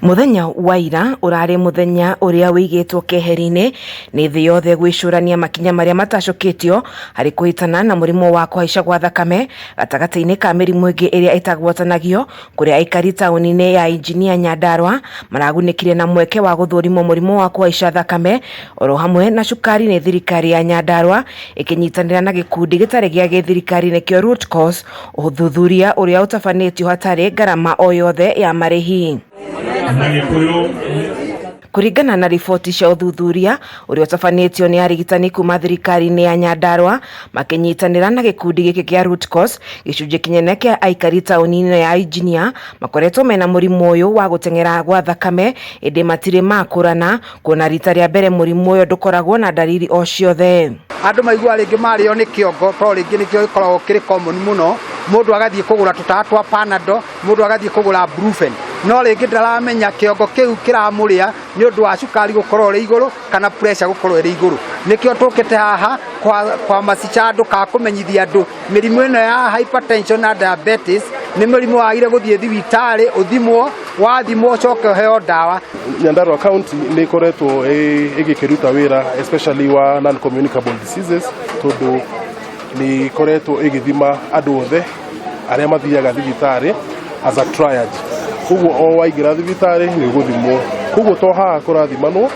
Muthenya wa ira urari muthenya uria wigitwo keheri-ini ni thii yothe gwicurania makinya maria matacukitio hari kuhitana na murimu wa kuhaica gwa thakame gatagati-ini ka mirimu ingi iria itagwatanagio kuria aikari tauni-ini ya injinia Nyandarua maragunikire na mweke wa guthurimwo murimu wa kuhaica thakame oro hamwe na cukari ni thirikari ya Nyandarua ikinyitanira na gikundi gitari gia githirikari nikio root cause uthuthuria uria utafanitio hatari garama o yothe ya marihi. Kuringana na riboti cia uthuthuria uria utafanitio ni arigitani kuma thirikari-ini ya Nyandarua makinyitanira na gikundi giki kia root cause gicunji kinene kia aikari tauni-ini ya injinia makoretwo mena murimu uyu wa gutengera gwa thakame indi matire makurana kuona rita ria mbere murimu uyu ndukoragwo na dalili o ciothe. Andu maigua ringi mario ni kiongo to ringi nikio ikoragwo kiri common muno mundu agathie kugura tutawa twa Panadol mundu agathie kugura Brufen no ringi ndaramenya kiongo kiu kiramuria ni undu wa cukari gukorwo ri iguru kana pressure gukorwo ri iguru nikio tukite haha kwa masichando ka kumenyithia andu mirimu ino ya hypertension na diabetes ni mirimu wagire guthie thibitari uthimwo wathimwo coke heo dawa. Nyandarua County ni koretwo igikiruta wira especially wa non communicable diseases tondu ni koretwo igithima andu othe aria mathiaga thibitari as a triage. Kuguo o waigira thibitari ni guthimwo kuguo to haha kurathimanwo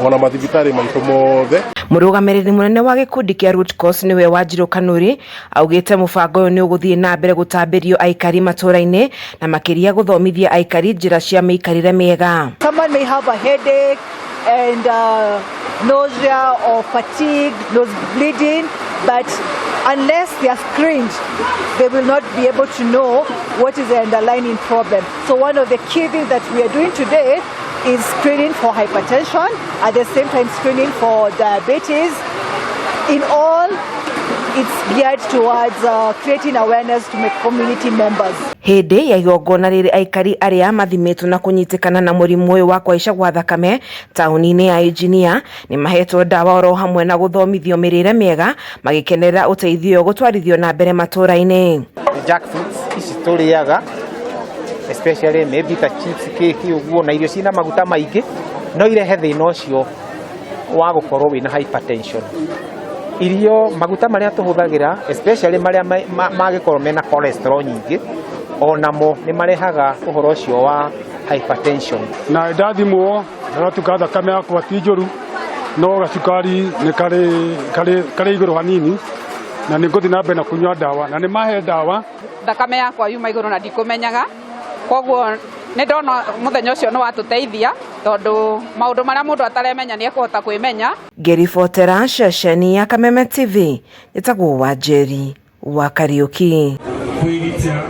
ona mathibitari maitu mothe. Murugamiriri munene wa gikundi kia root cause niwe Wanjiru Kanuri augite mubango uyu ni uguthie na mbere gutambirio aikari matura-ini na makiria guthomithia aikari njira cia miikarire miega. Someone may have a headache and nausea or fatigue, nose bleeding, but unless they are screened, they will not be able to know what is the underlying problem. So one of the key things that we are doing today is screening for hypertension, at the same time screening for diabetes. In all, it's geared towards creating awareness to make community members. Hindi ya igongona riri aikari aria mathimitwo na kunyitikana na murimu uyu wa kuhaica gwa thakame tauni-ini ya injinia ni mahetwo dawa oro hamwe na guthomithio mirire miega magikenerera uteithio gutwarithio na mbere matura-ini. Jackfruits ici turiaga especially maybe ta chips keki uguo na irio cina maguta maingi no irehe thina ucio wa gukorwo wina hypertension. Irio maguta maria tuhuthagira especially maria magikorwo mena cholesterol nyingi onamo ni marehaga uhoro ucio wa hypertension. Na ndathimwo na tukatha thakame yakwa ti njuru no gacukari ni kari iguru hanini na ni nguthi na mbere na kunywa dawa na ni mahe dawa. Thakame yakwa yuma iguru na ndikumenyaga koguo ni ndona muthenya ucio no watuteithia tondu maundu maria mundu ataremenya ni ekuhota kwimenya. Ngiribotera ceceni ya Kameme TV nitagwo Wanjeri wa Kariuki.